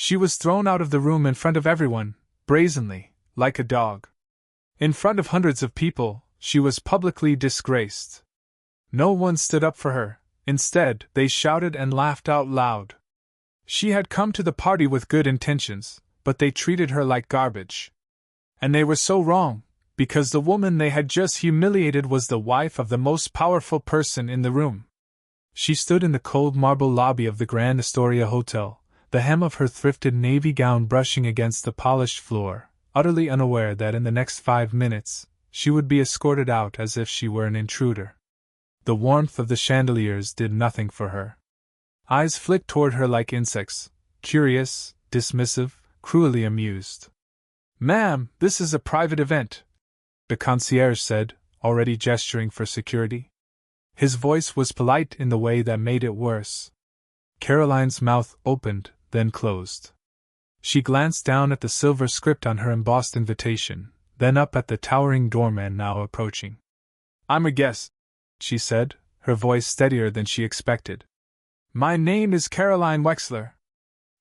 She was thrown out of the room in front of everyone, brazenly, like a dog. In front of hundreds of people, she was publicly disgraced. No one stood up for her. Instead, they shouted and laughed out loud. She had come to the party with good intentions, but they treated her like garbage. And they were so wrong, because the woman they had just humiliated was the wife of the most powerful person in the room. She stood in the cold marble lobby of the Grand Astoria Hotel, the hem of her thrifted navy gown brushing against the polished floor, utterly unaware that in the next 5 minutes, she would be escorted out as if she were an intruder. The warmth of the chandeliers did nothing for her. Eyes flicked toward her like insects, curious, dismissive, cruelly amused. "Ma'am, this is a private event," the concierge said, already gesturing for security. His voice was polite in the way that made it worse. Caroline's mouth opened, then closed. She glanced down at the silver script on her embossed invitation, then up at the towering doorman now approaching. "I'm a guest," she said, her voice steadier than she expected. "My name is Caroline Wexler."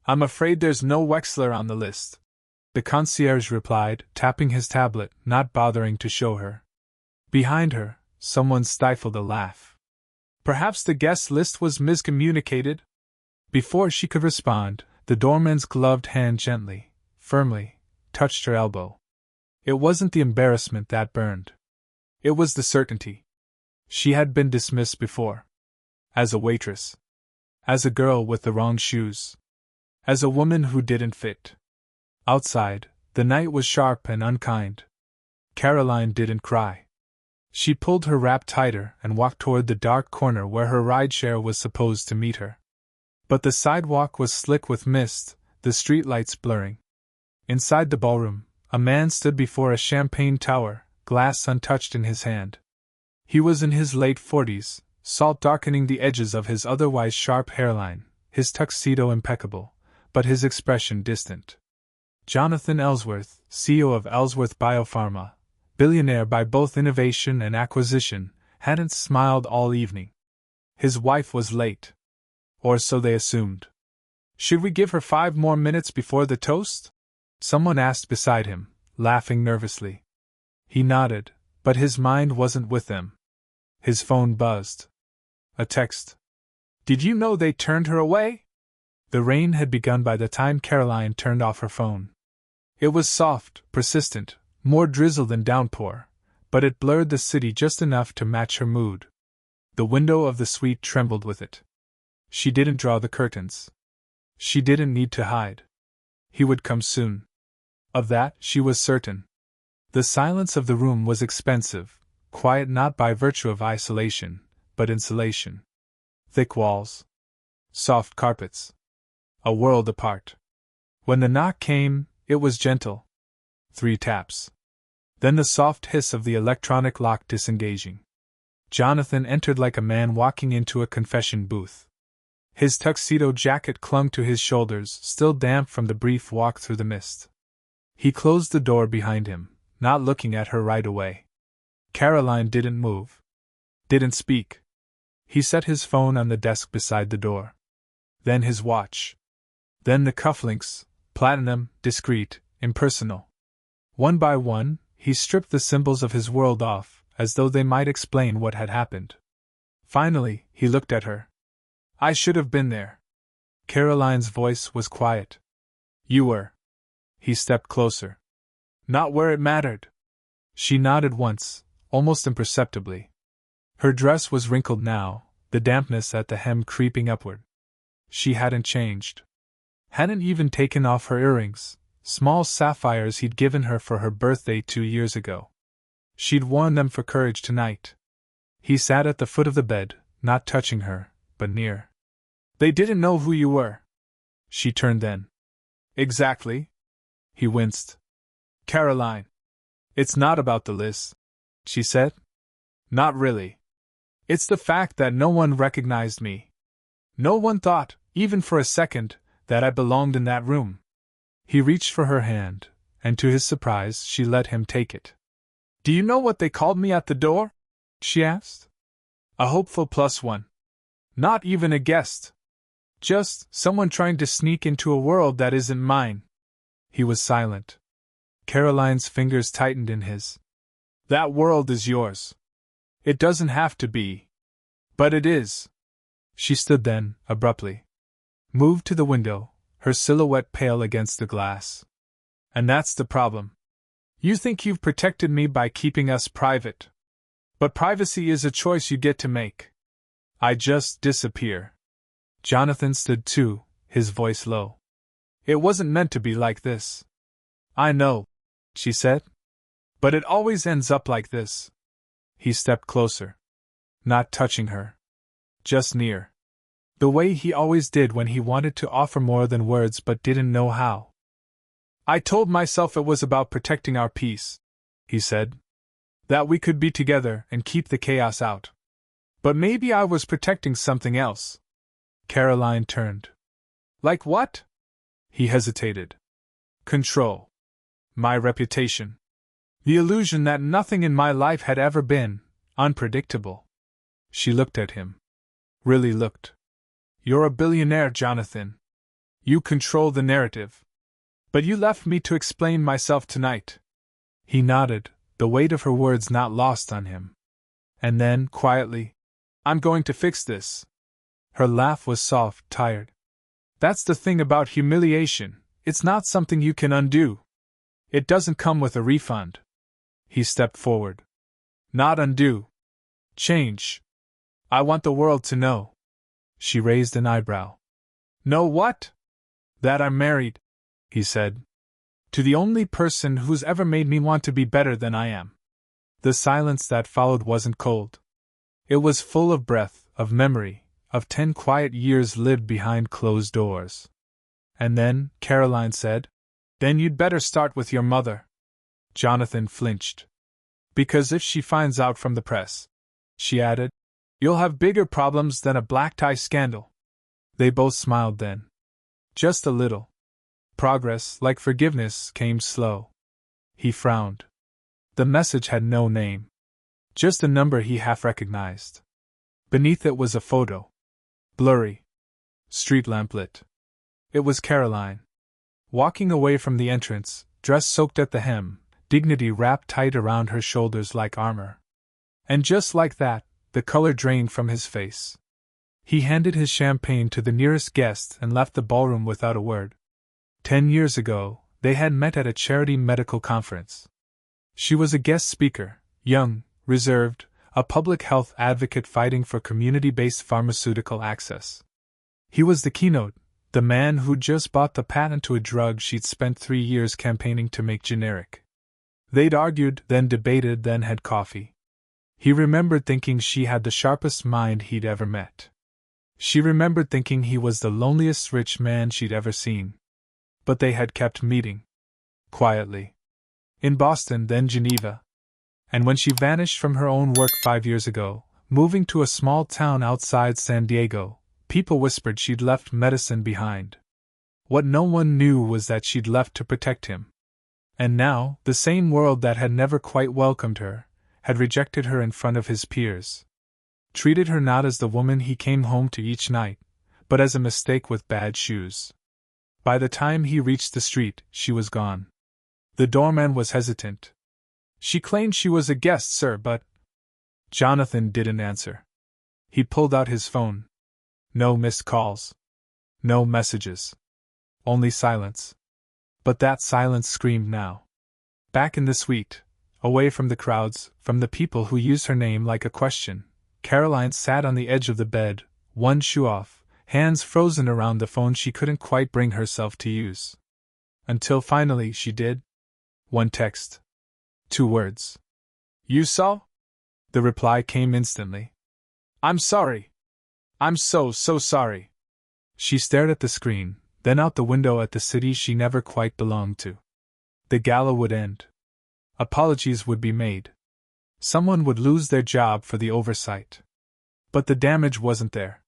"I'm afraid there's no Wexler on the list," the concierge replied, tapping his tablet, not bothering to show her. Behind her, someone stifled a laugh. Perhaps the guest list was miscommunicated? Before she could respond, the doorman's gloved hand gently, firmly, touched her elbow. It wasn't the embarrassment that burned. It was the certainty. She had been dismissed before. As a waitress. As a girl with the wrong shoes. As a woman who didn't fit. Outside, the night was sharp and unkind. Caroline didn't cry. She pulled her wrap tighter and walked toward the dark corner where her rideshare was supposed to meet her. But the sidewalk was slick with mist, the streetlights blurring. Inside the ballroom, a man stood before a champagne tower, glass untouched in his hand. He was in his late 40s, salt darkening the edges of his otherwise sharp hairline, his tuxedo impeccable, but his expression distant. Jonathan Ellsworth, CEO of Ellsworth Biopharma, billionaire by both innovation and acquisition, hadn't smiled all evening. His wife was late. Or so they assumed. "Should we give her 5 more minutes before the toast?" someone asked beside him, laughing nervously. He nodded, but his mind wasn't with them. His phone buzzed. A text. "Did you know they turned her away?" The rain had begun by the time Caroline turned off her phone. It was soft, persistent, more drizzle than downpour, but it blurred the city just enough to match her mood. The window of the suite trembled with it. She didn't draw the curtains. She didn't need to hide. He would come soon. Of that, she was certain. The silence of the room was expensive, quiet not by virtue of isolation, but insulation. Thick walls. Soft carpets. A world apart. When the knock came, it was gentle. 3 taps. Then the soft hiss of the electronic lock disengaging. Jonathan entered like a man walking into a confession booth. His tuxedo jacket clung to his shoulders, still damp from the brief walk through the mist. He closed the door behind him, not looking at her right away. Caroline didn't move. Didn't speak. He set his phone on the desk beside the door. Then his watch. Then the cufflinks, platinum, discreet, impersonal. One by one, he stripped the symbols of his world off, as though they might explain what had happened. Finally, he looked at her. "I should have been there." Caroline's voice was quiet. "You were." He stepped closer. "Not where it mattered." She nodded once, almost imperceptibly. Her dress was wrinkled now, the dampness at the hem creeping upward. She hadn't changed. Hadn't even taken off her earrings, small sapphires he'd given her for her birthday 2 years ago. She'd worn them for courage tonight. He sat at the foot of the bed, not touching her, but near. "They didn't know who you were." She turned then. "Exactly?" He winced. "Caroline. It's not about the list," she said. "Not really. It's the fact that no one recognized me. No one thought, even for a second, that I belonged in that room." He reached for her hand, and to his surprise, she let him take it. "Do you know what they called me at the door?" she asked. "A hopeful +1. Not even a guest." Just someone trying to sneak into a world that isn't mine. He was silent. Caroline's fingers tightened in his. That world is yours. It doesn't have to be. But it is. She stood then, abruptly. Moved to the window, her silhouette pale against the glass. And that's the problem. You think you've protected me by keeping us private. But privacy is a choice you get to make. I just disappear. Jonathan stood too, his voice low. It wasn't meant to be like this. I know, she said. But it always ends up like this. He stepped closer. Not touching her. Just near. The way he always did when he wanted to offer more than words but didn't know how. I told myself it was about protecting our peace, he said. That we could be together and keep the chaos out. But maybe I was protecting something else. Caroline turned. Like what? He hesitated. Control. My reputation. The illusion that nothing in my life had ever been unpredictable. She looked at him. Really looked. You're a billionaire, Jonathan. You control the narrative. But you left me to explain myself tonight. He nodded, the weight of her words not lost on him. And then, quietly, I'm going to fix this. Her laugh was soft, tired. That's the thing about humiliation, it's not something you can undo. It doesn't come with a refund. He stepped forward. Not undo. Change. I want the world to know. She raised an eyebrow. Know what? That I'm married, he said. To the only person who's ever made me want to be better than I am. The silence that followed wasn't cold. It was full of breath, of memory, of 10 quiet years lived behind closed doors. And then, Caroline said, Then you'd better start with your mother. Jonathan flinched. Because if she finds out from the press, she added, you'll have bigger problems than a black tie scandal. They both smiled then. Just a little. Progress, like forgiveness, came slow. He frowned. The message had no name. Just a number he half recognized. Beneath it was a photo. Blurry. Street lamplit. It was Caroline. Walking away from the entrance, dress soaked at the hem, dignity wrapped tight around her shoulders like armor. And just like that, the color drained from his face. He handed his champagne to the nearest guest and left the ballroom without a word. 10 years ago, they had met at a charity medical conference. She was a guest speaker, young, reserved, a public health advocate fighting for community-based pharmaceutical access. He was the keynote, the man who'd just bought the patent to a drug she'd spent 3 years campaigning to make generic. They'd argued, then debated, then had coffee. He remembered thinking she had the sharpest mind he'd ever met. She remembered thinking he was the loneliest rich man she'd ever seen. But they had kept meeting. Quietly. In Boston, then Geneva. And when she vanished from her own work 5 years ago, moving to a small town outside San Diego, people whispered she'd left medicine behind. What no one knew was that she'd left to protect him. And now, the same world that had never quite welcomed her, had rejected her in front of his peers. Treated her not as the woman he came home to each night, but as a mistake with bad shoes. By the time he reached the street, she was gone. The doorman was hesitant. She claimed she was a guest, sir, but... Jonathan didn't answer. He pulled out his phone. No missed calls. No messages. Only silence. But that silence screamed now. Back in the suite, away from the crowds, from the people who used her name like a question, Caroline sat on the edge of the bed, one shoe off, hands frozen around the phone she couldn't quite bring herself to use. Until finally she did. One text. 2 words. You saw? The reply came instantly. I'm sorry. I'm so sorry. She stared at the screen, then out the window at the city she never quite belonged to. The gala would end. Apologies would be made. Someone would lose their job for the oversight. But the damage wasn't there.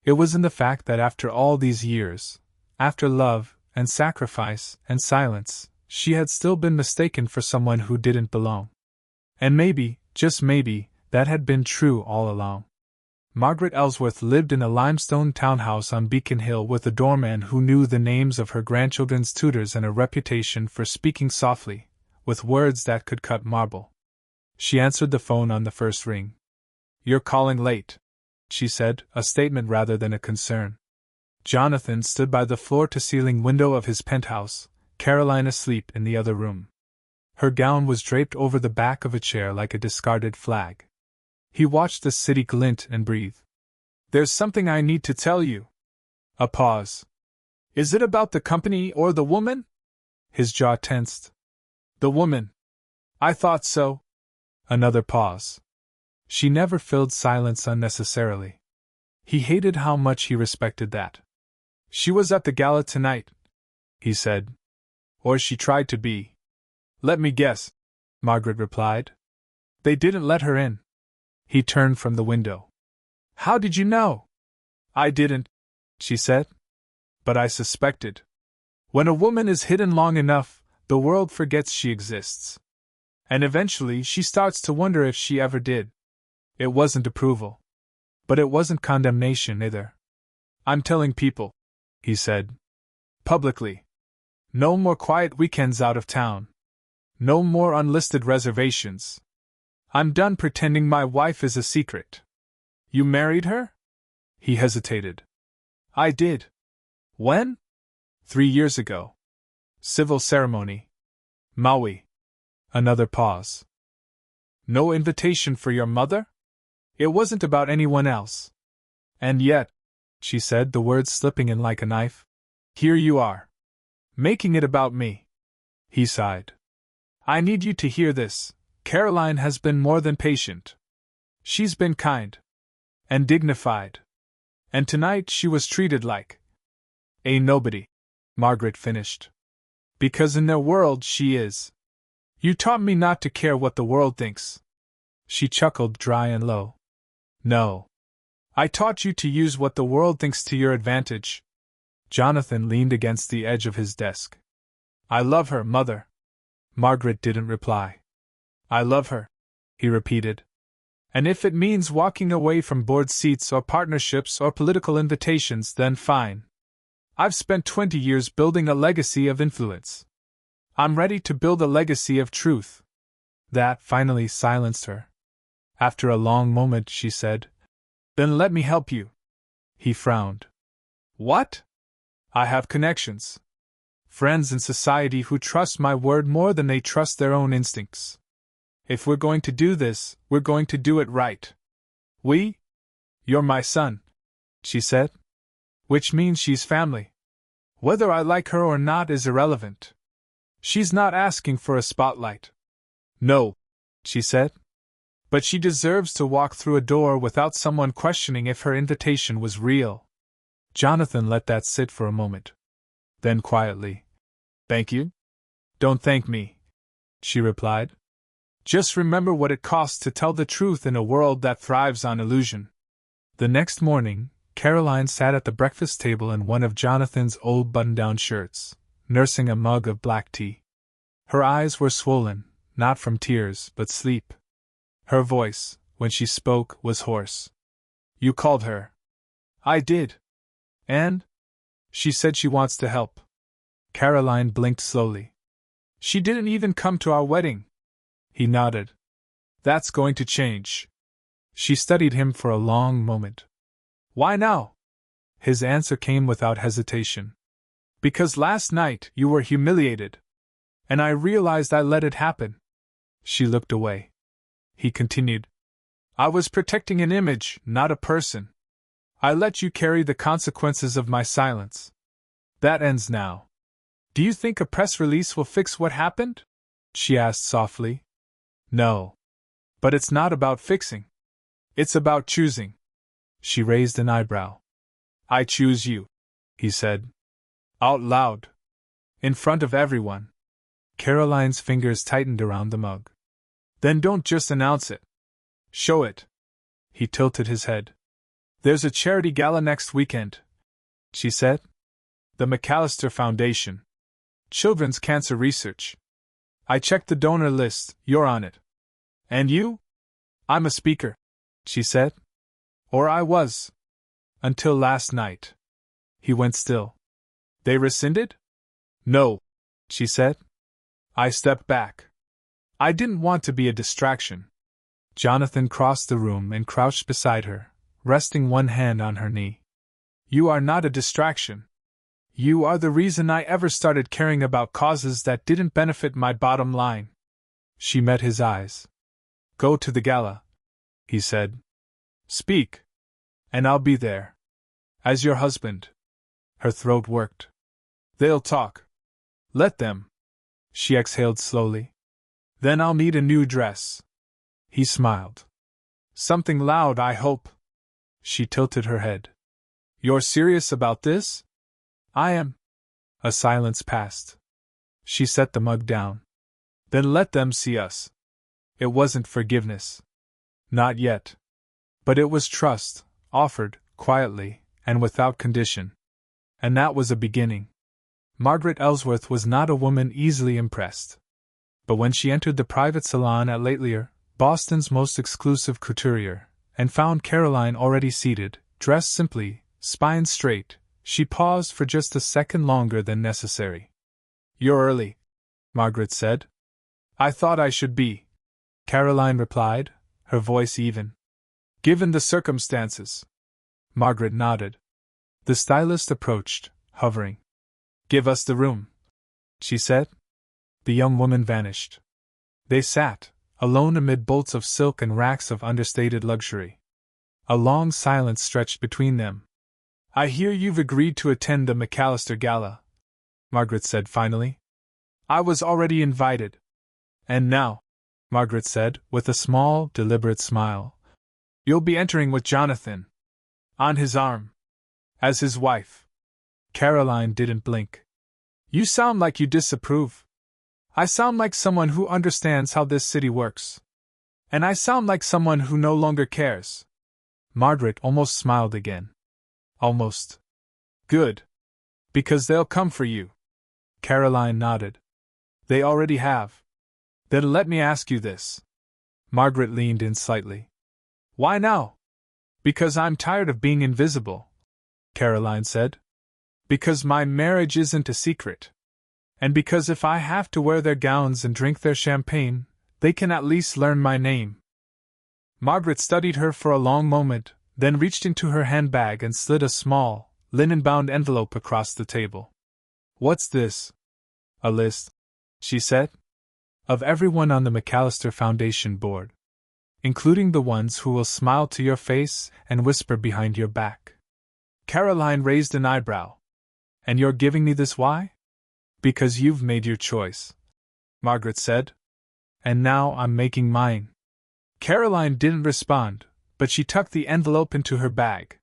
It was in the fact that after all these years, after love, and sacrifice, and silence, she had still been mistaken for someone who didn't belong. And maybe, just maybe, that had been true all along. Margaret Ellsworth lived in a limestone townhouse on Beacon Hill with a doorman who knew the names of her grandchildren's tutors and a reputation for speaking softly, with words that could cut marble. She answered the phone on the first ring. "You're calling late," she said, a statement rather than a concern. Jonathan stood by the floor-to-ceiling window of his penthouse, Caroline asleep in the other room. Her gown was draped over the back of a chair like a discarded flag. He watched the city glint and breathe. "There's something I need to tell you." A pause. "Is it about the company or the woman?" His jaw tensed. "The woman. I thought so." Another pause. She never filled silence unnecessarily. He hated how much he respected that. "She was at the gala tonight," he said. "Or she tried to be." "Let me guess," Margaret replied. "They didn't let her in." He turned from the window. "How did you know?" "I didn't," she said. "But I suspected. When a woman is hidden long enough, the world forgets she exists. And eventually she starts to wonder if she ever did." It wasn't approval. But it wasn't condemnation either. "I'm telling people," he said. "Publicly. No more quiet weekends out of town. No more unlisted reservations. I'm done pretending my wife is a secret." "You married her?" He hesitated. "I did." "When?" 3 years ago. Civil ceremony. Maui. Another pause. "No invitation for your mother?" "It wasn't about anyone else." "And yet," she said, the words slipping in like a knife, "here you are. Making it about me." He sighed. "I need you to hear this. Caroline has been more than patient. She's been kind. And dignified. And tonight she was treated like a nobody," Margaret finished. "Because in their world she is. You taught me not to care what the world thinks." She chuckled dry and low. "No. I taught you to use what the world thinks to your advantage." Jonathan leaned against the edge of his desk. "I love her, Mother." Margaret didn't reply. "I love her," he repeated. "And if it means walking away from board seats or partnerships or political invitations, then fine. I've spent 20 years building a legacy of influence. I'm ready to build a legacy of truth." That finally silenced her. After a long moment, she said, "Then let me help you." He frowned. "What?" "I have connections. Friends in society who trust my word more than they trust their own instincts. If we're going to do this, we're going to do it right." "We?" "You're my son," she said. "Which means she's family. Whether I like her or not is irrelevant. She's not asking for a spotlight." "No," she said. "But she deserves to walk through a door without someone questioning if her invitation was real." Jonathan let that sit for a moment. Then quietly, "Thank you?" "Don't thank me," she replied. "Just remember what it costs to tell the truth in a world that thrives on illusion." The next morning, Caroline sat at the breakfast table in one of Jonathan's old button-down shirts, nursing a mug of black tea. Her eyes were swollen, not from tears, but sleep. Her voice, when she spoke, was hoarse. "You called her." "I did. And?" "She said she wants to help." Caroline blinked slowly. "She didn't even come to our wedding." He nodded. "That's going to change." She studied him for a long moment. "Why now?" His answer came without hesitation. "Because last night you were humiliated. And I realized I let it happen." She looked away. He continued. "I was protecting an image, not a person. I let you carry the consequences of my silence. That ends now. Do you think a press release will fix what happened?" she asked softly. "No. But it's not about fixing. It's about choosing." She raised an eyebrow. "I choose you," he said. Out loud. In front of everyone. Caroline's fingers tightened around the mug. "Then don't just announce it. Show it." He tilted his head. "There's a charity gala next weekend," she said. "The McAllister Foundation. Children's Cancer Research. I checked the donor list, you're on it." "And you?" "I'm a speaker," she said. Or I was. Until last night. He went still. They rescinded? No, she said. I stepped back. I didn't want to be a distraction. Jonathan crossed the room and crouched beside her, resting one hand on her knee. You are not a distraction. You are the reason I ever started caring about causes that didn't benefit my bottom line. She met his eyes. Go to the gala, he said. Speak. And I'll be there. As your husband. Her throat worked. They'll talk. Let them. She exhaled slowly. Then I'll need a new dress. He smiled. Something loud, I hope. She tilted her head. You're serious about this? I am. A silence passed. She set the mug down. Then let them see us. It wasn't forgiveness. Not yet. But it was trust, offered, quietly, and without condition. And that was a beginning. Margaret Ellsworth was not a woman easily impressed. But when she entered the private salon at Latelier, Boston's most exclusive couturier, and found Caroline already seated, dressed simply, spine straight, she paused for just a second longer than necessary. You're early, Margaret said. I thought I should be, Caroline replied, her voice even. Given the circumstances. Margaret nodded. The stylist approached, hovering. Give us the room, she said. The young woman vanished. They sat, alone amid bolts of silk and racks of understated luxury. A long silence stretched between them. I hear you've agreed to attend the McAllister Gala, Margaret said finally. I was already invited. And now, Margaret said, with a small, deliberate smile, you'll be entering with Jonathan. On his arm. As his wife. Caroline didn't blink. You sound like you disapprove. I sound like someone who understands how this city works. And I sound like someone who no longer cares. Margaret almost smiled again. Almost. Good. Because they'll come for you. Caroline nodded. They already have. Then let me ask you this. Margaret leaned in slightly. Why now? Because I'm tired of being invisible, Caroline said. Because my marriage isn't a secret. And because if I have to wear their gowns and drink their champagne, they can at least learn my name. Margaret studied her for a long moment, then reached into her handbag and slid a small, linen-bound envelope across the table. What's this? A list, she said. Of everyone on the McAllister Foundation board. Including the ones who will smile to your face and whisper behind your back. Caroline raised an eyebrow. And you're giving me this why? Because you've made your choice, Margaret said. And now I'm making mine. Caroline didn't respond, but she tucked the envelope into her bag.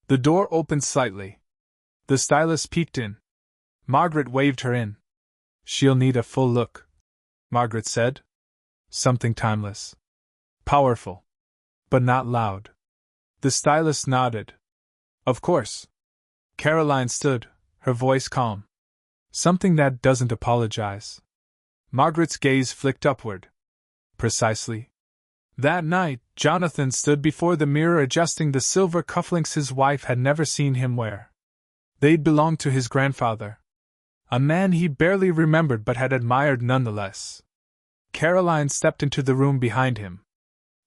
The door opened slightly. The stylist peeked in. Margaret waved her in. She'll need a full look, Margaret said. Something timeless. Powerful. But not loud. The stylist nodded. Of course. Caroline stood, her voice calm. Something that doesn't apologize. Margaret's gaze flicked upward. Precisely. That night, Jonathan stood before the mirror adjusting the silver cufflinks his wife had never seen him wear. They'd belonged to his grandfather. A man he barely remembered but had admired nonetheless. Caroline stepped into the room behind him.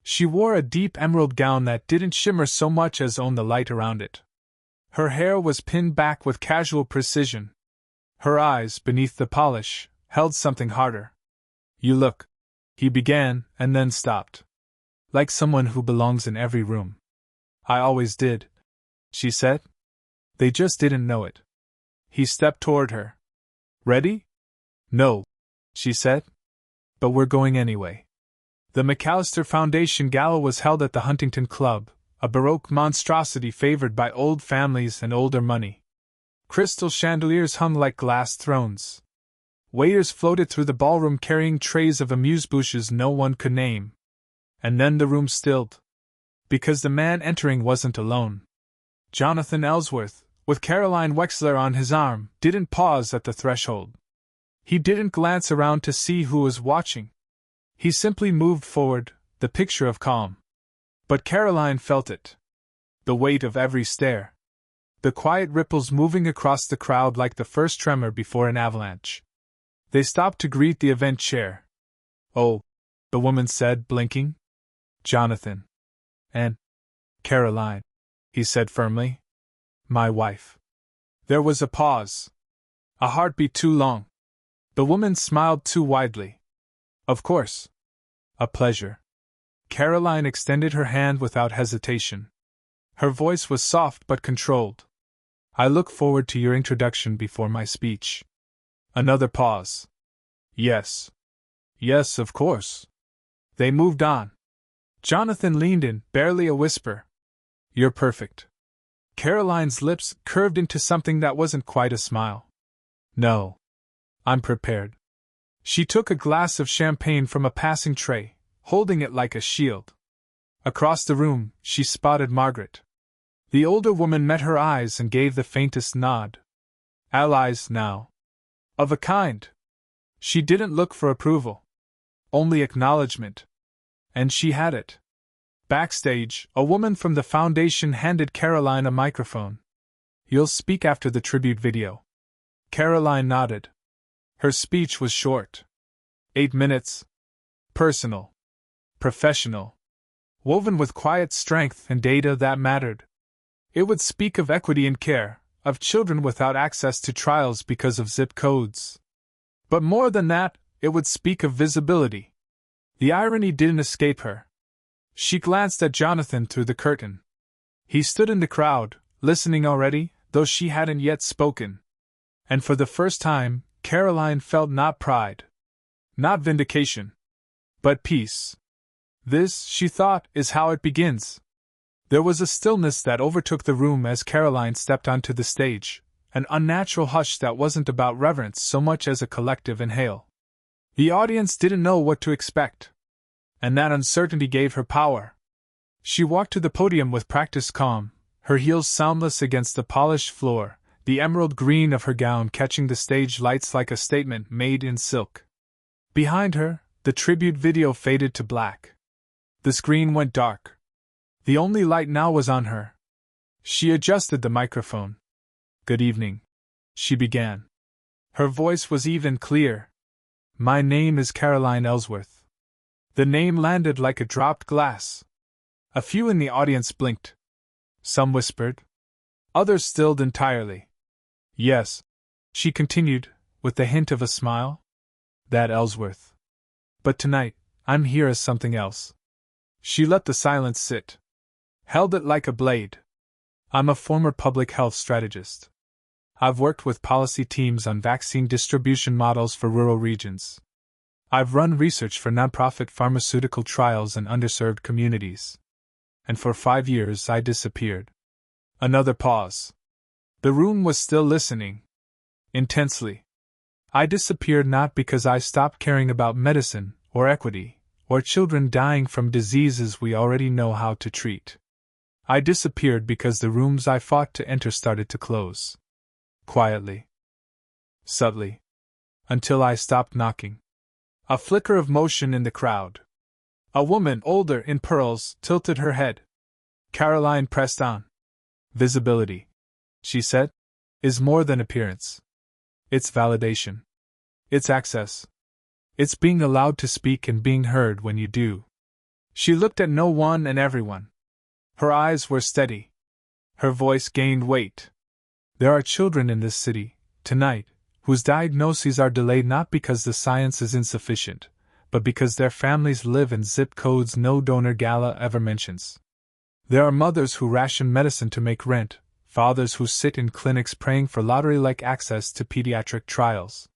She wore a deep emerald gown that didn't shimmer so much as own the light around it. Her hair was pinned back with casual precision. Her eyes, beneath the polish, held something harder. You look, he began, and then stopped. Like someone who belongs in every room. I always did, she said. They just didn't know it. He stepped toward her. Ready? No, she said. But we're going anyway. The McAllister Foundation Gala was held at the Huntington Club, a Baroque monstrosity favored by old families and older money. Crystal chandeliers hung like glass thrones. Waiters floated through the ballroom carrying trays of amuse-bouches no one could name. And then the room stilled. Because the man entering wasn't alone. Jonathan Ellsworth, with Caroline Wexler on his arm, didn't pause at the threshold. He didn't glance around to see who was watching. He simply moved forward, the picture of calm. But Caroline felt it. the weight of every stare. The quiet ripples moving across the crowd like the first tremor before an avalanche. They stopped to greet the event chair. "Oh," the woman said, blinking. "Jonathan." "And Caroline," he said firmly. "My wife." There was a pause. A heartbeat too long. The woman smiled too widely. "Of course. A pleasure." Caroline extended her hand without hesitation. Her voice was soft but controlled. "I look forward to your introduction before my speech." Another pause. "Yes. Yes, of course." They moved on. Jonathan leaned in, barely a whisper. "You're perfect." Caroline's lips curved into something that wasn't quite a smile. "No. I'm prepared." She took a glass of champagne from a passing tray, holding it like a shield. Across the room, she spotted Margaret. The older woman met her eyes and gave the faintest nod. Allies now. Of a kind. She didn't look for approval. Only acknowledgement. And she had it. Backstage, a woman from the foundation handed Caroline a microphone. "You'll speak after the tribute video." Caroline nodded. Her speech was short. 8 minutes. Personal. Professional. Woven with quiet strength and data that mattered. It would speak of equity and care, of children without access to trials because of zip codes. But more than that, it would speak of visibility. The irony didn't escape her. She glanced at Jonathan through the curtain. He stood in the crowd, listening already, though she hadn't yet spoken. And for the first time, Caroline felt not pride. Not vindication. But peace. This, she thought, is how it begins. There was a stillness that overtook the room as Caroline stepped onto the stage, an unnatural hush that wasn't about reverence so much as a collective inhale. The audience didn't know what to expect. And that uncertainty gave her power. She walked to the podium with practiced calm, her heels soundless against the polished floor, the emerald green of her gown catching the stage lights like a statement made in silk. Behind her, the tribute video faded to black. The screen went dark. The only light now was on her. She adjusted the microphone. "Good evening," she began. Her voice was even clear. "My name is Caroline Ellsworth." The name landed like a dropped glass. A few in the audience blinked. Some whispered. Others stilled entirely. "Yes," she continued, with the hint of a smile. "That Ellsworth. But tonight, I'm here as something else." She let the silence sit. Held it like a blade. "I'm a former public health strategist. I've worked with policy teams on vaccine distribution models for rural regions. I've run research for nonprofit pharmaceutical trials in underserved communities. And for 5 years I disappeared." Another pause. The room was still listening. Intensely. "I disappeared not because I stopped caring about medicine, or equity, or children dying from diseases we already know how to treat. I disappeared because the rooms I fought to enter started to close. Quietly. Subtly. Until I stopped knocking." A flicker of motion in the crowd. A woman, older, in pearls, tilted her head. Caroline pressed on. "Visibility," she said, "is more than appearance. It's validation. It's access. It's being allowed to speak and being heard when you do." She looked at no one and everyone. Her eyes were steady. Her voice gained weight. "There are children in this city, tonight, whose diagnoses are delayed not because the science is insufficient, but because their families live in zip codes no donor Gala ever mentions. There are mothers who ration medicine to make rent, fathers who sit in clinics praying for lottery-like access to pediatric trials.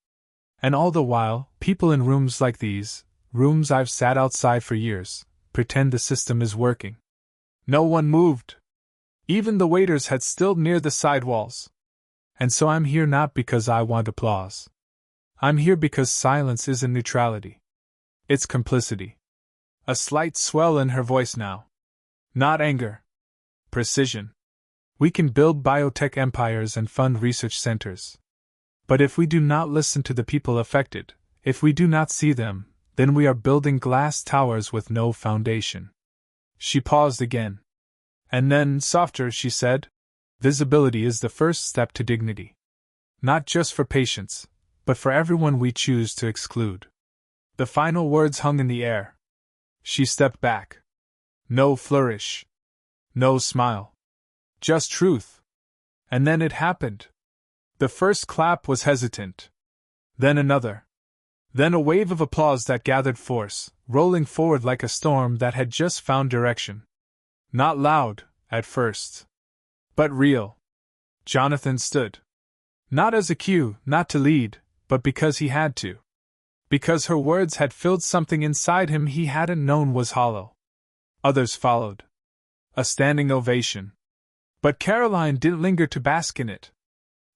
And all the while, people in rooms like these, rooms I've sat outside for years, pretend the system is working." No one moved. Even the waiters had stilled near the sidewalls. "And so I'm here not because I want applause. I'm here because silence isn't neutrality. It's complicity." A slight swell in her voice now. Not anger. Precision. "We can build biotech empires and fund research centers. But if we do not listen to the people affected, if we do not see them, then we are building glass towers with no foundation." She paused again. And then, softer, she said, visibility is the first step to dignity. Not just for patients, but for everyone we choose to exclude. The final words hung in the air. She stepped back. No flourish. No smile. Just truth. And then it happened. The first clap was hesitant. Then another. Then a wave of applause that gathered force, rolling forward like a storm that had just found direction. Not loud, at first. But real. Jonathan stood. Not as a cue, not to lead, but because he had to. Because her words had filled something inside him he hadn't known was hollow. Others followed. A standing ovation. But Caroline didn't linger to bask in it.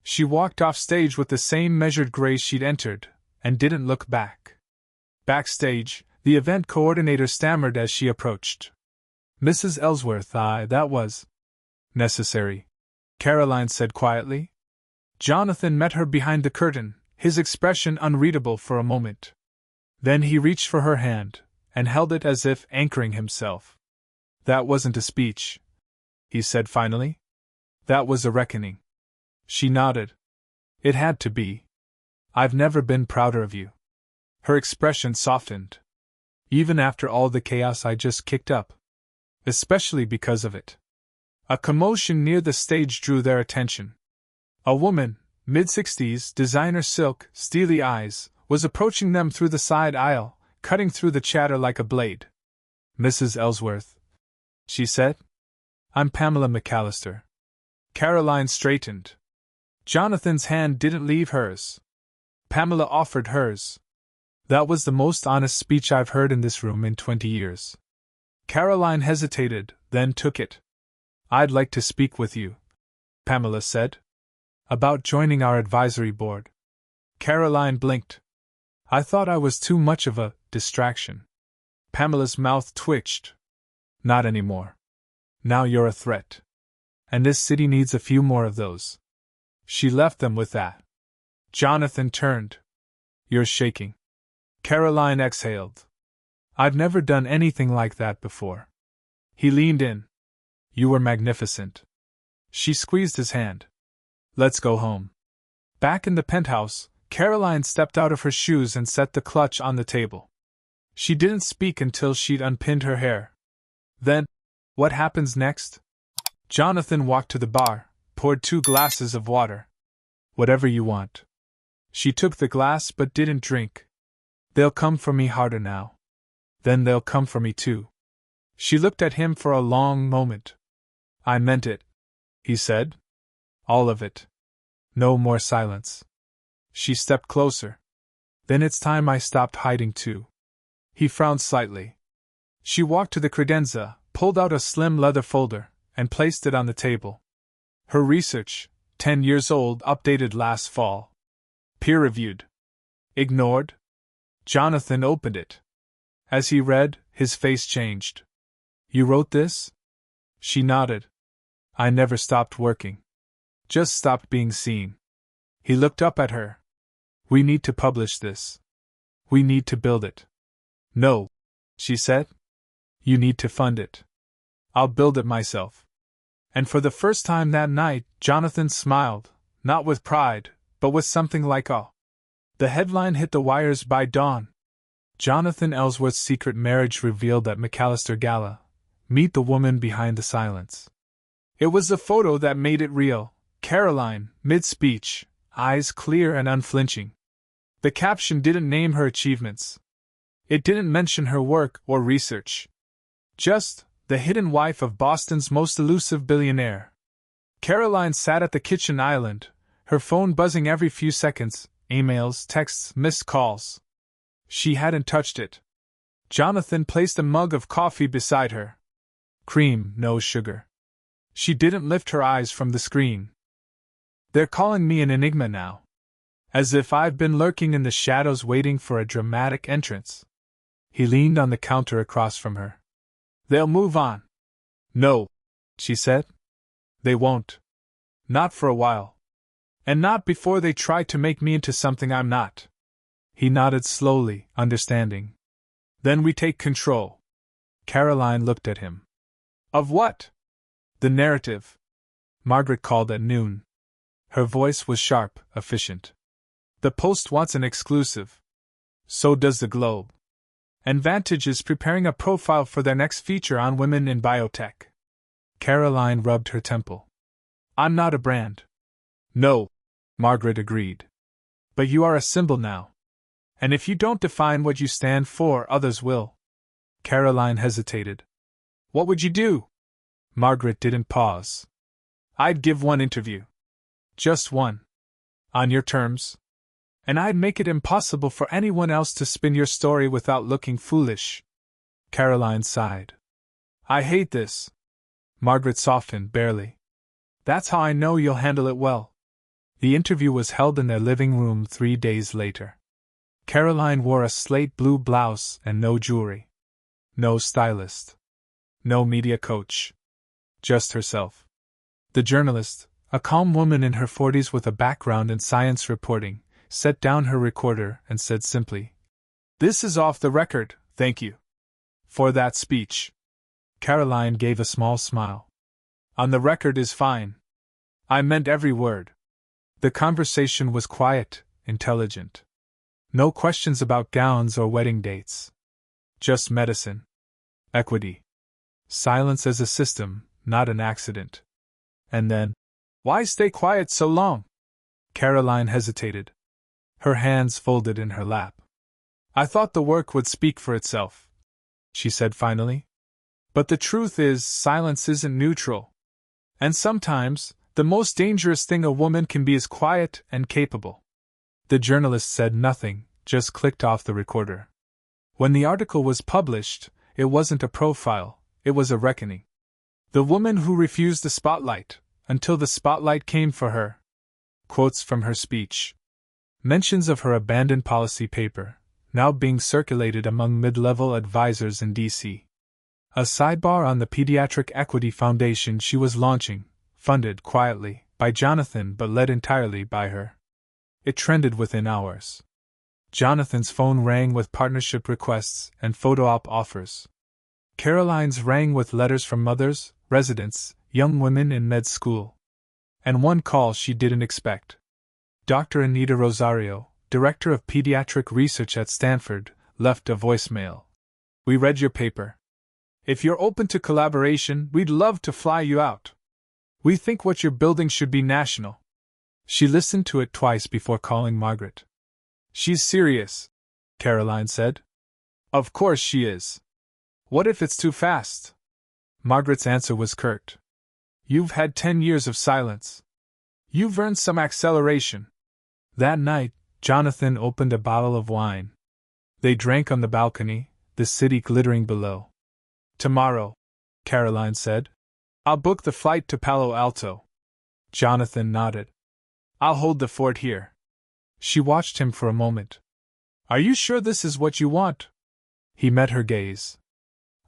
She walked off stage with the same measured grace she'd entered, and didn't look back. Backstage, the event coordinator stammered as she approached. Mrs. Ellsworth, that was necessary, Caroline said quietly. Jonathan met her behind the curtain, his expression unreadable for a moment. Then he reached for her hand, and held it as if anchoring himself. That wasn't a speech, he said finally. That was a reckoning. She nodded. It had to be. I've never been prouder of you. Her expression softened. Even after all the chaos I just kicked up. Especially because of it. A commotion near the stage drew their attention. A woman, mid-60s, designer silk, steely eyes, was approaching them through the side aisle, cutting through the chatter like a blade. Mrs. Ellsworth, she said. I'm Pamela McAllister. Caroline straightened. Jonathan's hand didn't leave hers. Pamela offered hers. That was the most honest speech I've heard in this room in 20 years. Caroline hesitated, then took it. I'd like to speak with you, Pamela said. About joining our advisory board. Caroline blinked. I thought I was too much of a distraction. Pamela's mouth twitched. Not anymore. Now you're a threat. And this city needs a few more of those. She left them with that. Jonathan turned. You're shaking. Caroline exhaled. I've never done anything like that before. He leaned in. You were magnificent. She squeezed his hand. Let's go home. Back in the penthouse, Caroline stepped out of her shoes and set the clutch on the table. She didn't speak until she'd unpinned her hair. Then, what happens next? Jonathan walked to the bar, poured 2 glasses of water. Whatever you want. She took the glass but didn't drink. They'll come for me harder now. Then they'll come for me too. She looked at him for a long moment. I meant it, he said. All of it. No more silence. She stepped closer. Then it's time I stopped hiding too. He frowned slightly. She walked to the credenza, pulled out a slim leather folder, and placed it on the table. Her research, 10 years old, updated last fall. Peer-reviewed. Ignored? Jonathan opened it. As he read, his face changed. You wrote this? She nodded. I never stopped working. Just stopped being seen. He looked up at her. We need to publish this. We need to build it. No, she said. You need to fund it. I'll build it myself. And for the first time that night, Jonathan smiled, not with pride, but with something like awe. The headline hit the wires by dawn. Jonathan Ellsworth's secret marriage revealed at McAllister Gala. Meet the woman behind the silence. It was the photo that made it real. Caroline, mid-speech, eyes clear and unflinching. The caption didn't name her achievements. It didn't mention her work or research. Just, the hidden wife of Boston's most elusive billionaire. Caroline sat at the kitchen island, her phone buzzing every few seconds, emails, texts, missed calls. She hadn't touched it. Jonathan placed a mug of coffee beside her. Cream, no sugar. She didn't lift her eyes from the screen. They're calling me an enigma now. As if I've been lurking in the shadows waiting for a dramatic entrance. He leaned on the counter across from her. They'll move on. No, she said. They won't. Not for a while. And not before they try to make me into something I'm not. He nodded slowly, understanding. Then we take control. Caroline looked at him. Of what? The narrative. Margaret called at noon. Her voice was sharp, efficient. The Post wants an exclusive. So does the Globe. And Vantage is preparing a profile for their next feature on women in biotech. Caroline rubbed her temple. I'm not a brand. No, Margaret agreed. But you are a symbol now. And if you don't define what you stand for, others will. Caroline hesitated. What would you do? Margaret didn't pause. I'd give one interview. Just one. On your terms. And I'd make it impossible for anyone else to spin your story without looking foolish. Caroline sighed. I hate this. Margaret softened barely. That's how I know you'll handle it well. The interview was held in their living room 3 days later. Caroline wore a slate blue blouse and no jewelry. No stylist. No media coach. Just herself. The journalist, a calm woman in her 40s with a background in science reporting, set down her recorder and said simply, This is off the record, thank you. For that speech. Caroline gave a small smile. On the record is fine. I meant every word. The conversation was quiet, intelligent. No questions about gowns or wedding dates. Just medicine. Equity. Silence as a system, not an accident. And then, why stay quiet so long? Caroline hesitated. Her hands folded in her lap. I thought the work would speak for itself, she said finally. But the truth is, silence isn't neutral. And sometimes, the most dangerous thing a woman can be is quiet and capable. The journalist said nothing, just clicked off the recorder. When the article was published, it wasn't a profile, it was a reckoning. The woman who refused the spotlight, until the spotlight came for her. Quotes from her speech. Mentions of her abandoned policy paper, now being circulated among mid-level advisors in D.C. A sidebar on the Pediatric Equity Foundation she was launching, funded quietly by Jonathan but led entirely by her. It trended within hours. Jonathan's phone rang with partnership requests and photo-op offers. Caroline's rang with letters from mothers, residents, young women in med school. And one call she didn't expect. Dr. Anita Rosario, Director of Pediatric Research at Stanford, left a voicemail. We read your paper. If you're open to collaboration, we'd love to fly you out. We think what you're building should be national. She listened to it twice before calling Margaret. She's serious, Caroline said. Of course she is. What if it's too fast? Margaret's answer was curt. You've had 10 years of silence. You've earned some acceleration. That night, Jonathan opened a bottle of wine. They drank on the balcony, the city glittering below. Tomorrow, Caroline said. I'll book the flight to Palo Alto. Jonathan nodded. I'll hold the fort here. She watched him for a moment. Are you sure this is what you want? He met her gaze.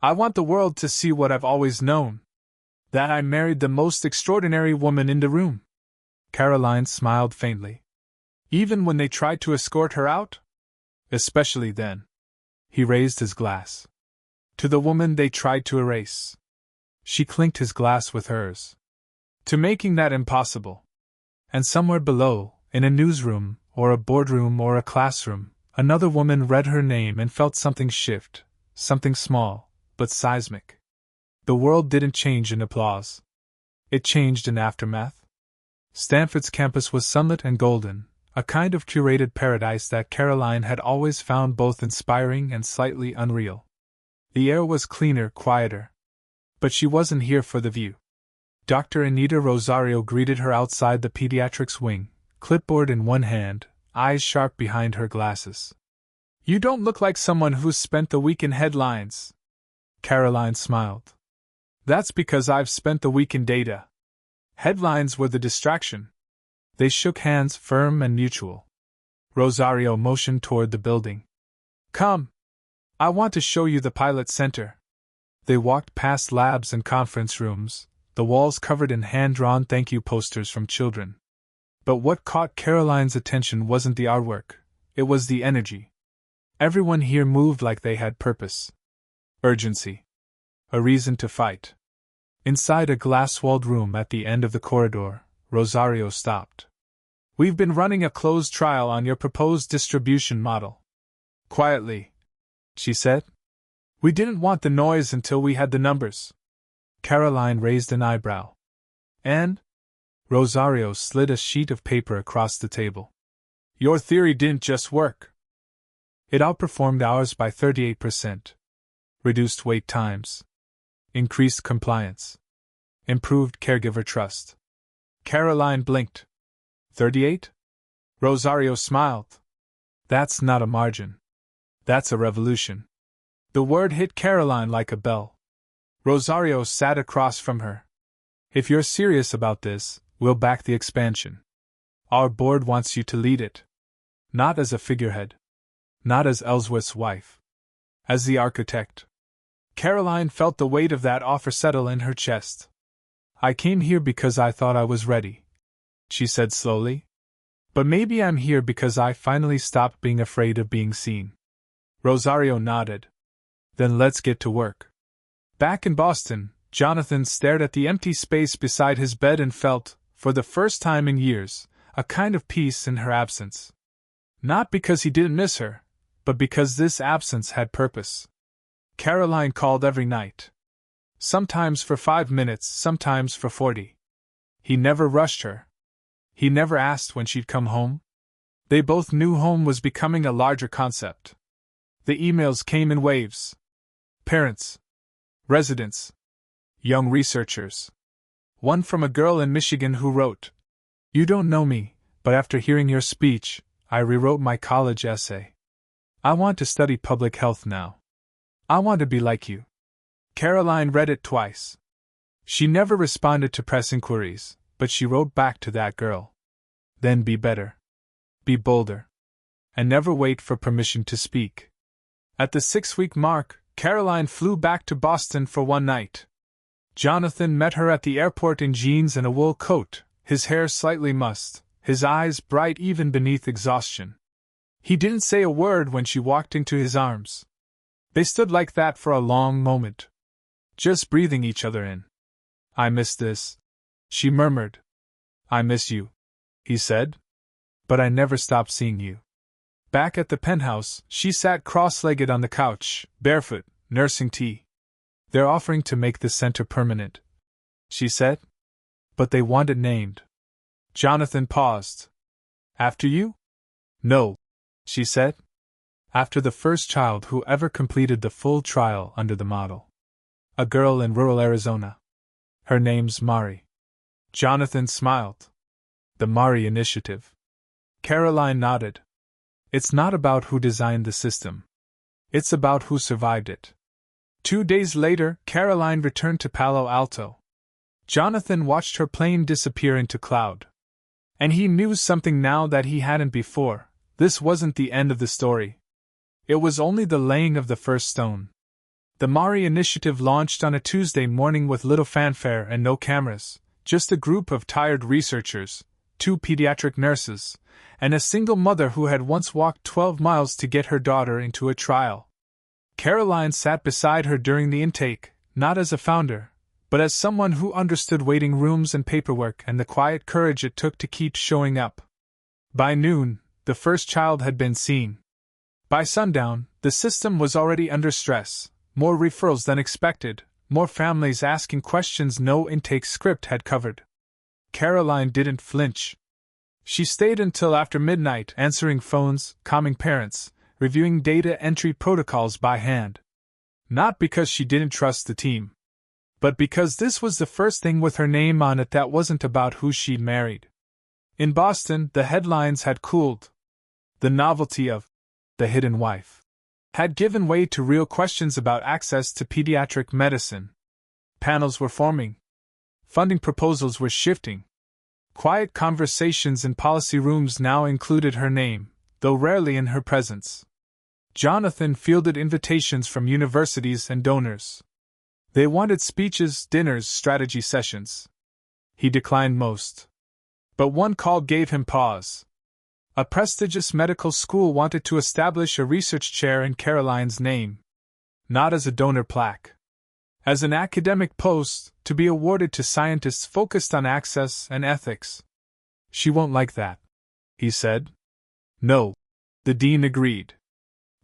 I want the world to see what I've always known. That I married the most extraordinary woman in the room. Caroline smiled faintly. Even when they tried to escort her out? Especially then. He raised his glass. To the woman they tried to erase. She clinked his glass with hers. To making that impossible. And somewhere below, in a newsroom, or a boardroom or a classroom, another woman read her name and felt something shift, something small, but seismic. The world didn't change in applause. It changed in aftermath. Stanford's campus was sunlit and golden, a kind of curated paradise that Caroline had always found both inspiring and slightly unreal. The air was cleaner, quieter. But she wasn't here for the view. Dr. Anita Rosario greeted her outside the pediatrics wing, clipboard in one hand, eyes sharp behind her glasses. You don't look like someone who's spent the week in headlines. Caroline smiled. That's because I've spent the week in data. Headlines were the distraction. They shook hands, firm and mutual. Rosario motioned toward the building. Come. I want to show you the pilot center. They walked past labs and conference rooms, the walls covered in hand-drawn thank you posters from children. But what caught Caroline's attention wasn't the artwork, it was the energy. Everyone here moved like they had purpose. Urgency. A reason to fight. Inside a glass-walled room at the end of the corridor, Rosario stopped. "We've been running a closed trial on your proposed distribution model." "Quietly," she said. "We didn't want the noise until we had the numbers." Caroline raised an eyebrow. "And?" Rosario slid a sheet of paper across the table. "Your theory didn't just work. It outperformed ours by 38%. Reduced wait times. Increased compliance. Improved caregiver trust." Caroline blinked. 38? Rosario smiled. "That's not a margin. That's a revolution." The word hit Caroline like a bell. Rosario sat across from her. "If you're serious about this, we'll back the expansion. Our board wants you to lead it. Not as a figurehead. Not as Ellsworth's wife. As the architect." Caroline felt the weight of that offer settle in her chest. "I came here because I thought I was ready," she said slowly. "But maybe I'm here because I finally stopped being afraid of being seen." Rosario nodded. "Then let's get to work." Back in Boston, Jonathan stared at the empty space beside his bed and felt, for the first time in years, a kind of peace in her absence. Not because he didn't miss her, but because this absence had purpose. Caroline called every night. Sometimes for 5 minutes, sometimes for 40. He never rushed her. He never asked when she'd come home. They both knew home was becoming a larger concept. The emails came in waves. Parents. Residents. Young researchers. One from a girl in Michigan who wrote, "You don't know me, but after hearing your speech, I rewrote my college essay. I want to study public health now. I want to be like you." Caroline read it twice. She never responded to press inquiries, but she wrote back to that girl. "Then be better. Be bolder. And never wait for permission to speak." At the 6-week mark, Caroline flew back to Boston for one night. Jonathan met her at the airport in jeans and a wool coat, his hair slightly mussed, his eyes bright even beneath exhaustion. He didn't say a word when she walked into his arms. They stood like that for a long moment, just breathing each other in. "I miss this," she murmured. "I miss you," he said. "But I never stopped seeing you." Back at the penthouse, she sat cross-legged on the couch, barefoot, nursing tea. "They're offering to make the center permanent," she said. "But they want it named." Jonathan paused. "After you?" "No," she said. "After the first child who ever completed the full trial under the model. A girl in rural Arizona. Her name's Mari." Jonathan smiled. "The Mari Initiative." Caroline nodded. "It's not about who designed the system. It's about who survived it." 2 days later, Caroline returned to Palo Alto. Jonathan watched her plane disappear into cloud. And he knew something now that he hadn't before. This wasn't the end of the story. It was only the laying of the first stone. The Mari Initiative launched on a Tuesday morning with little fanfare and no cameras, just a group of tired researchers, 2 pediatric nurses, and a single mother who had once walked 12 miles to get her daughter into a trial. Caroline sat beside her during the intake, not as a founder, but as someone who understood waiting rooms and paperwork and the quiet courage it took to keep showing up. By noon, the first child had been seen. By sundown, the system was already under stress, more referrals than expected, more families asking questions no intake script had covered. Caroline didn't flinch. She stayed until after midnight answering phones, calming parents, reviewing data entry protocols by hand. Not because she didn't trust the team, but because this was the first thing with her name on it that wasn't about who she'd married. In Boston, the headlines had cooled. The novelty of the hidden wife had given way to real questions about access to pediatric medicine. Panels were forming. Funding proposals were shifting. Quiet conversations in policy rooms now included her name, though rarely in her presence. Jonathan fielded invitations from universities and donors. They wanted speeches, dinners, strategy sessions. He declined most. But one call gave him pause. A prestigious medical school wanted to establish a research chair in Caroline's name. Not as a donor plaque. As an academic post, to be awarded to scientists focused on access and ethics. She won't like that, he said. No, the dean agreed.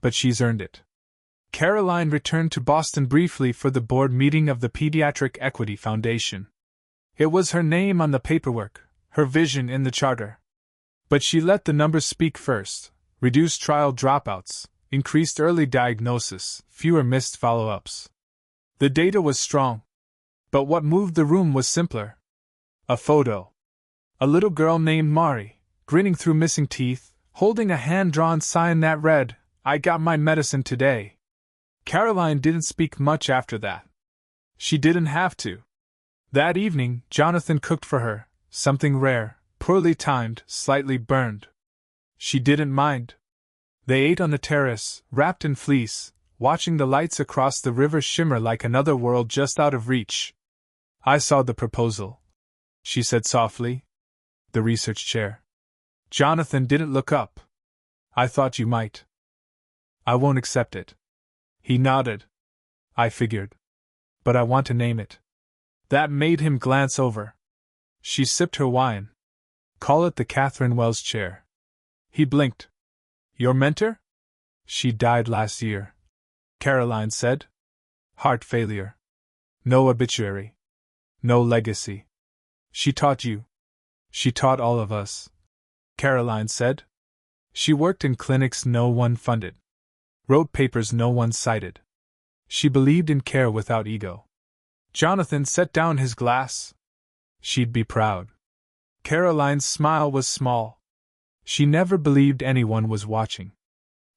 But she's earned it. Caroline returned to Boston briefly for the board meeting of the Pediatric Equity Foundation. It was her name on the paperwork, her vision in the charter. But she let the numbers speak first: reduced trial dropouts, increased early diagnosis, fewer missed follow-ups. The data was strong. But what moved the room was simpler. A photo. A little girl named Mari, grinning through missing teeth, holding a hand-drawn sign that read, "I got my medicine today." Caroline didn't speak much after that. She didn't have to. That evening, Jonathan cooked for her, something rare, poorly timed, slightly burned. She didn't mind. They ate on the terrace, wrapped in fleece, watching the lights across the river shimmer like another world just out of reach. "I saw the proposal," she said softly. "The research chair." Jonathan didn't look up. "I thought you might." "I won't accept it." He nodded. "I figured. But I want to name it." That made him glance over. She sipped her wine. "Call it the Catherine Wells chair." He blinked. "Your mentor?" "She died last year," Caroline said. "Heart failure. No obituary. No legacy. She taught you. She taught all of us," Caroline said. "She worked in clinics no one funded. Wrote papers no one cited. She believed in care without ego." Jonathan set down his glass. "She'd be proud." Caroline's smile was small. She never believed anyone was watching.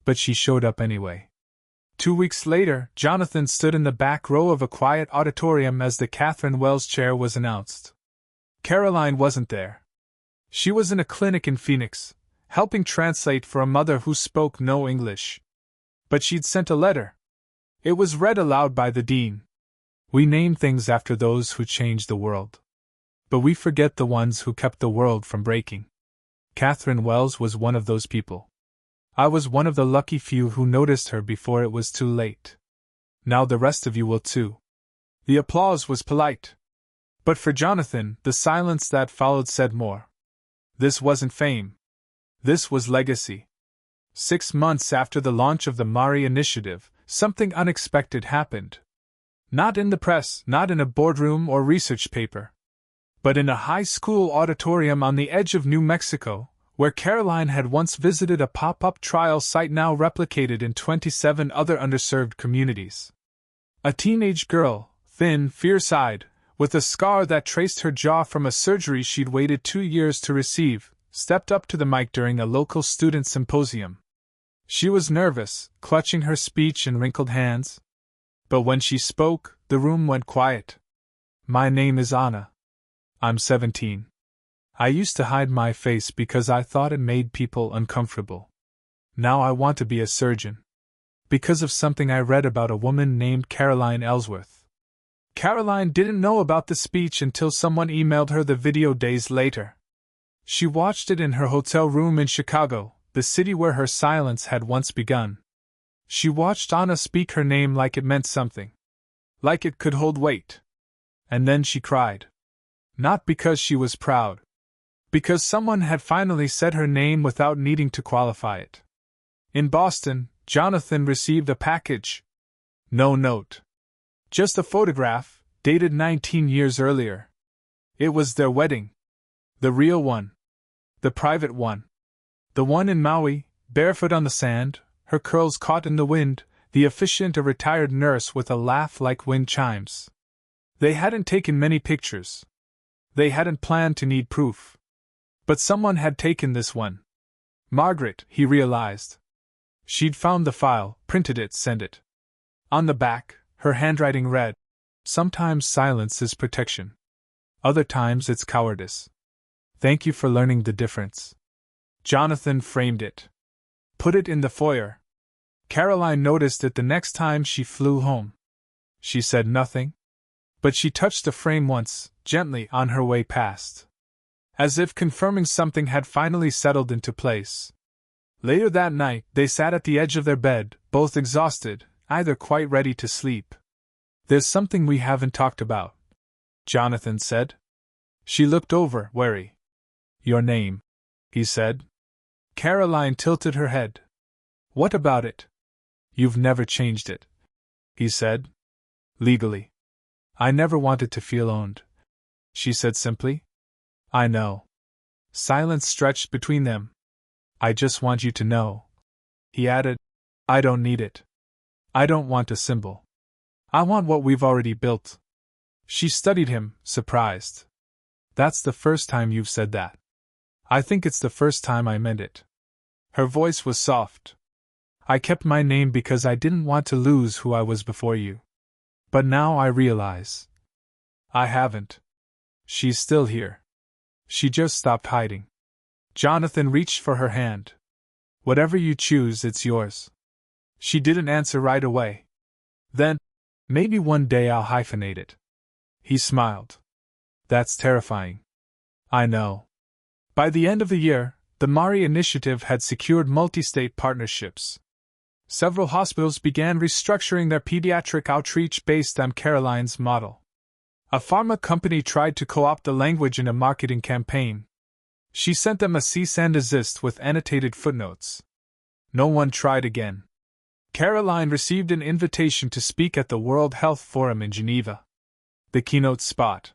But she showed up anyway. 2 weeks later, Jonathan stood in the back row of a quiet auditorium as the Catherine Wells chair was announced. Caroline wasn't there. She was in a clinic in Phoenix, helping translate for a mother who spoke no English. But she'd sent a letter. It was read aloud by the dean. "We name things after those who changed the world. But we forget the ones who kept the world from breaking. Catherine Wells was one of those people. I was one of the lucky few who noticed her before it was too late. Now the rest of you will too." The applause was polite. But for Jonathan, the silence that followed said more. This wasn't fame. This was legacy. 6 months after the launch of the Mari Initiative, something unexpected happened. Not in the press, not in a boardroom or research paper, but in a high school auditorium on the edge of New Mexico, where Caroline had once visited, a pop-up trial site now replicated in 27 other underserved communities. A teenage girl, thin, fierce-eyed, with a scar that traced her jaw from a surgery she'd waited 2 years to receive, stepped up to the mic during a local student symposium. She was nervous, clutching her speech in wrinkled hands. But when she spoke, the room went quiet. "My name is Anna. I'm 17. I used to hide my face because I thought it made people uncomfortable. Now I want to be a surgeon. Because of something I read about a woman named Caroline Ellsworth." Caroline didn't know about the speech until someone emailed her the video days later. She watched it in her hotel room in Chicago, the city where her silence had once begun. She watched Anna speak her name like it meant something. Like it could hold weight. And then she cried. Not because she was proud. Because someone had finally said her name without needing to qualify it. In Boston, Jonathan received a package. No note. Just a photograph, dated 19 years earlier. It was their wedding. The real one. The private one. The one in Maui, barefoot on the sand, her curls caught in the wind, the officiant a retired nurse with a laugh like wind chimes. They hadn't taken many pictures. They hadn't planned to need proof. But someone had taken this one. Margaret, he realized. She'd found the file, printed it, sent it. On the back, her handwriting read, "Sometimes silence is protection. Other times it's cowardice. Thank you for learning the difference." Jonathan framed it. Put it in the foyer. Caroline noticed it the next time she flew home. She said nothing. But she touched the frame once, gently, on her way past. As if confirming something had finally settled into place. Later that night, they sat at the edge of their bed, both exhausted, either quite ready to sleep. "There's something we haven't talked about," Jonathan said. She looked over, wary. Your name, he said. Caroline tilted her head. What about it? You've never changed it, he said. Legally. I never wanted to feel owned, she said simply. I know. Silence stretched between them. I just want you to know, he added. I don't need it. I don't want a symbol. I want what we've already built. She studied him, surprised. That's the first time you've said that. I think it's the first time I meant it. Her voice was soft. I kept my name because I didn't want to lose who I was before you. But now I realize. I haven't. She's still here. She just stopped hiding. Jonathan reached for her hand. Whatever you choose, it's yours. She didn't answer right away. Then, maybe one day I'll hyphenate it. He smiled. That's terrifying. I know. By the end of the year, the Mari initiative had secured multi-state partnerships. Several hospitals began restructuring their pediatric outreach based on Caroline's model. A pharma company tried to co-opt the language in a marketing campaign. She sent them a cease and desist with annotated footnotes. No one tried again. Caroline received an invitation to speak at the World Health Forum in Geneva. The keynote spot.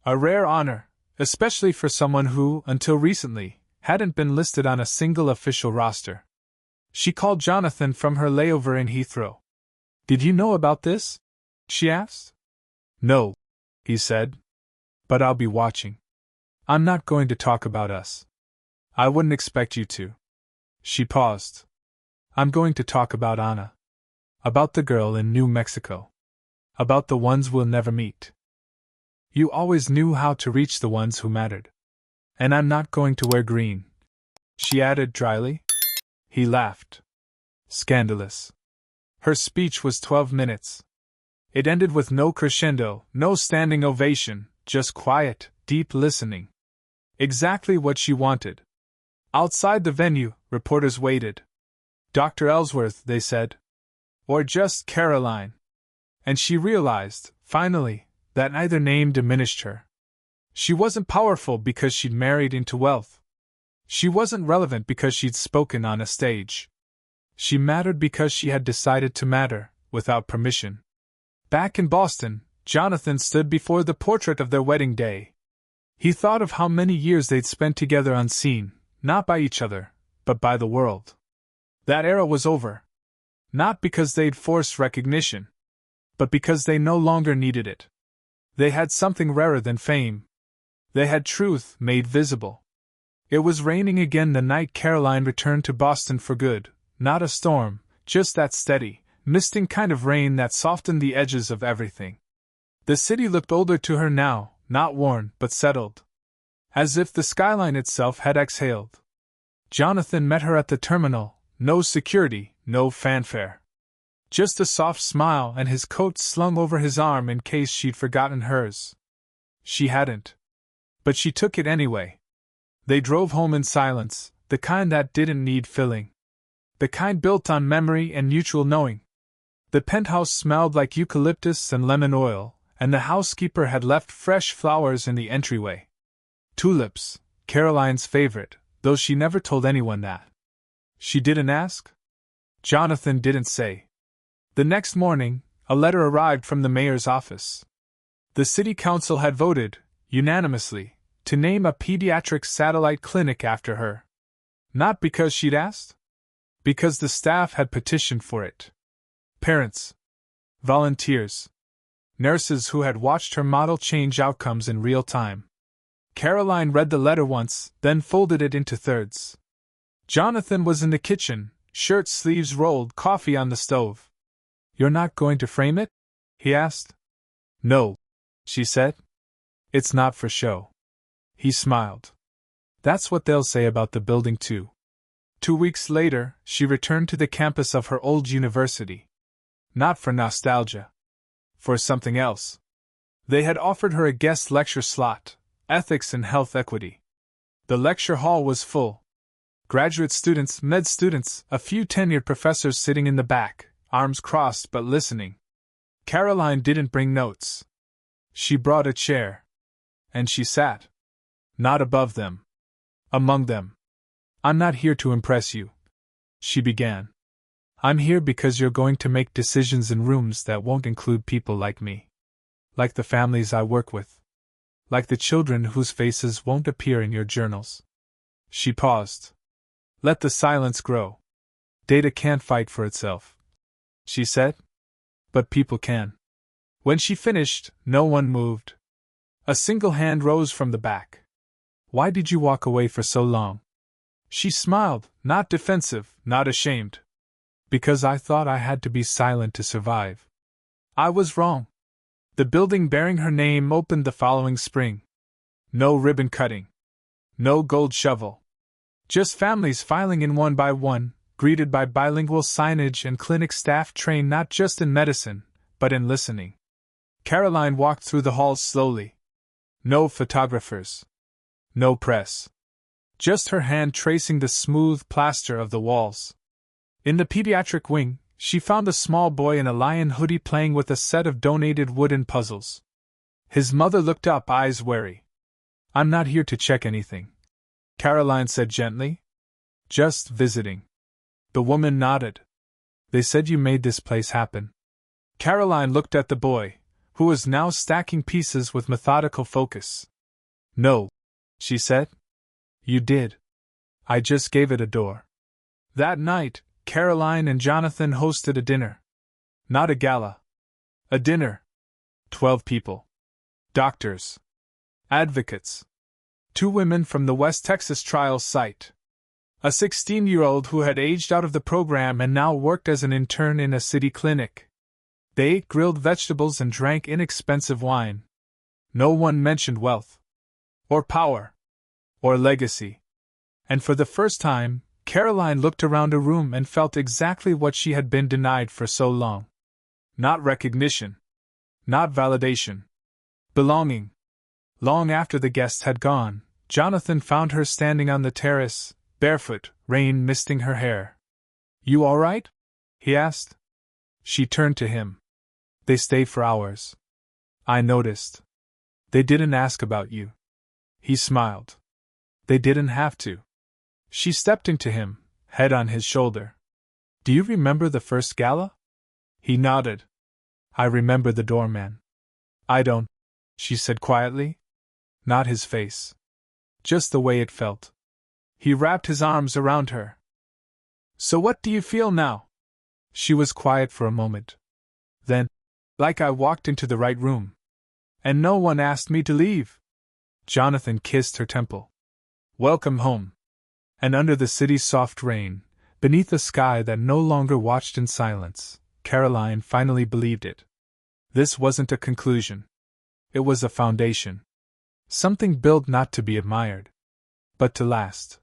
A rare honor, especially for someone who, until recently, hadn't been listed on a single official roster. She called Jonathan from her layover in Heathrow. Did you know about this? She asked. No, he said. But I'll be watching. I'm not going to talk about us. I wouldn't expect you to. She paused. I'm going to talk about Anna. About the girl in New Mexico. About the ones we'll never meet. You always knew how to reach the ones who mattered. And I'm not going to wear green, she added dryly. He laughed. Scandalous. Her speech was 12 minutes. It ended with no crescendo, no standing ovation, just quiet, deep listening. Exactly what she wanted. Outside the venue, reporters waited. Dr. Ellsworth, they said. Or just Caroline. And she realized, finally, that neither name diminished her. She wasn't powerful because she'd married into wealth. She wasn't relevant because she'd spoken on a stage. She mattered because she had decided to matter, without permission. Back in Boston, Jonathan stood before the portrait of their wedding day. He thought of how many years they'd spent together unseen, not by each other, but by the world. That era was over. Not because they'd forced recognition, but because they no longer needed it. They had something rarer than fame. They had truth made visible. It was raining again the night Caroline returned to Boston for good, not a storm, just that steady, misting kind of rain that softened the edges of everything. The city looked older to her now, not worn, but settled. As if the skyline itself had exhaled. Jonathan met her at the terminal, no security, no fanfare. Just a soft smile and his coat slung over his arm in case she'd forgotten hers. She hadn't. But she took it anyway. They drove home in silence, the kind that didn't need filling. The kind built on memory and mutual knowing. The penthouse smelled like eucalyptus and lemon oil, and the housekeeper had left fresh flowers in the entryway. Tulips, Caroline's favorite, though she never told anyone that. She didn't ask? Jonathan didn't say. The next morning, a letter arrived from the mayor's office. The city council had voted, unanimously, to name a pediatric satellite clinic after her. Not because she'd asked? Because the staff had petitioned for it. Parents. Volunteers. Nurses who had watched her model change outcomes in real time. Caroline read the letter once, then folded it into thirds. Jonathan was in the kitchen, shirt sleeves rolled, coffee on the stove. You're not going to frame it? He asked. No, she said. It's not for show. He smiled. That's what they'll say about the building too. 2 weeks later, she returned to the campus of her old university. Not for nostalgia. For something else. They had offered her a guest lecture slot, Ethics and Health Equity. The lecture hall was full. Graduate students, med students, a few tenured professors sitting in the back, arms crossed but listening. Caroline didn't bring notes. She brought a chair. And she sat. Not above them. Among them. I'm not here to impress you, she began. I'm here because you're going to make decisions in rooms that won't include people like me. Like the families I work with. Like the children whose faces won't appear in your journals. She paused. Let the silence grow. Data can't fight for itself, she said. But people can. When she finished, no one moved. A single hand rose from the back. Why did you walk away for so long? She smiled, not defensive, not ashamed. Because I thought I had to be silent to survive. I was wrong. The building bearing her name opened the following spring. No ribbon cutting. No gold shovel. Just families filing in one by one, greeted by bilingual signage and clinic staff trained not just in medicine, but in listening. Caroline walked through the halls slowly. No photographers. No press. Just her hand tracing the smooth plaster of the walls. In the pediatric wing, she found a small boy in a lion hoodie playing with a set of donated wooden puzzles. His mother looked up, eyes wary. I'm not here to check anything, Caroline said gently. Just visiting. The woman nodded. They said you made this place happen. Caroline looked at the boy, who was now stacking pieces with methodical focus. No, she said. You did. I just gave it a door. That night, Caroline and Jonathan hosted a dinner. Not a gala. A dinner. 12 people. Doctors. Advocates. 2 women from the West Texas trial site. A 16-year-old who had aged out of the program and now worked as an intern in a city clinic. They ate grilled vegetables and drank inexpensive wine. No one mentioned wealth. Or power. Or legacy. And for the first time, Caroline looked around a room and felt exactly what she had been denied for so long. Not recognition. Not validation. Belonging. Long after the guests had gone, Jonathan found her standing on the terrace, barefoot, rain misting her hair. You all right? He asked. She turned to him. They stayed for hours. I noticed. They didn't ask about you. He smiled. They didn't have to. She stepped into him, head on his shoulder. Do you remember the first gala? He nodded. I remember the doorman. I don't, she said quietly. Not his face. Just the way it felt. He wrapped his arms around her. So what do you feel now? She was quiet for a moment. Then, like I walked into the right room. And no one asked me to leave. Jonathan kissed her temple. Welcome home. And under the city's soft rain, beneath a sky that no longer watched in silence, Caroline finally believed it. This wasn't a conclusion. It was a foundation. Something built not to be admired, but to last.